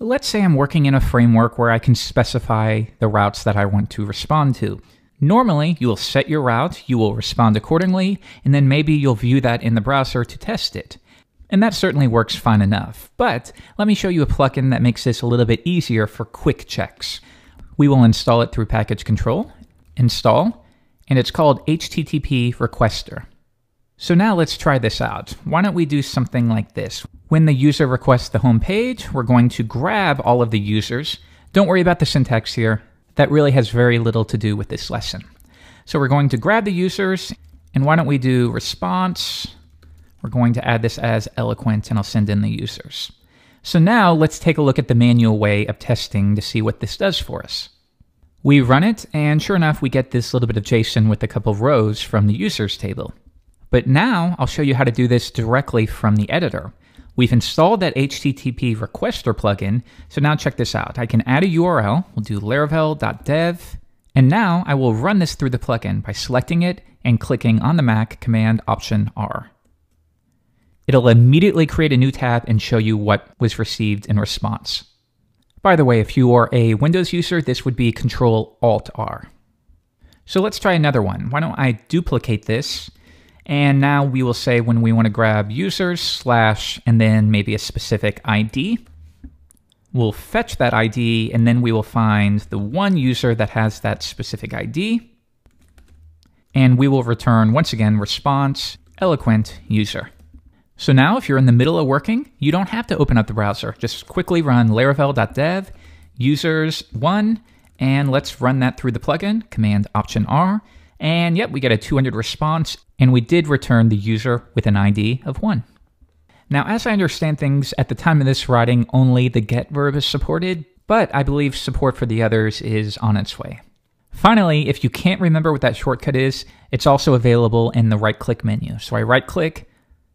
Let's say I'm working in a framework where I can specify the routes that I want to respond to. Normally, you will set your route, you will respond accordingly, and then maybe you'll view that in the browser to test it. And that certainly works fine enough. But let me show you a plugin that makes this a little bit easier for quick checks. We will install it through package control, install, and it's called HTTP Requester. So now let's try this out. Why don't we do something like this? When the user requests the home page, we're going to grab all of the users. Don't worry about the syntax here. That really has very little to do with this lesson. So we're going to grab the users, and why don't we do response? We're going to add this as eloquent, and I'll send in the users. So now let's take a look at the manual way of testing to see what this does for us. We run it, and sure enough, we get this little bit of JSON with a couple of rows from the users table. But now I'll show you how to do this directly from the editor. We've installed that HTTP Requester plugin, so now check this out. I can add a URL, we'll do laravel.dev, and now I will run this through the plugin by selecting it and clicking on the Mac Command-Option-R. It'll immediately create a new tab and show you what was received in response. By the way, if you are a Windows user, this would be Control-Alt-R. So let's try another one. Why don't I duplicate this? And now we will say when we want to grab users / and then maybe a specific ID. We'll fetch that ID, and then we will find the one user that has that specific ID. And we will return, once again, response, eloquent user. So now if you're in the middle of working, you don't have to open up the browser. Just quickly run laravel.dev, users1, and let's run that through the plugin, Command-Option-R. And yep, we get a 200 response, and we did return the user with an ID of 1. Now, as I understand things, at the time of this writing, only the get verb is supported, but I believe support for the others is on its way. Finally, if you can't remember what that shortcut is, it's also available in the right-click menu. So I right-click,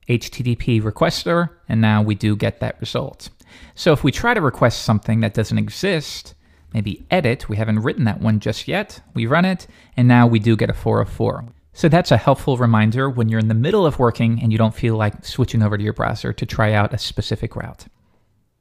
HTTP Requester, and now we do get that result. So if we try to request something that doesn't exist, maybe edit, we haven't written that one just yet, we run it, and now we do get a 404. So that's a helpful reminder when you're in the middle of working and you don't feel like switching over to your browser to try out a specific route.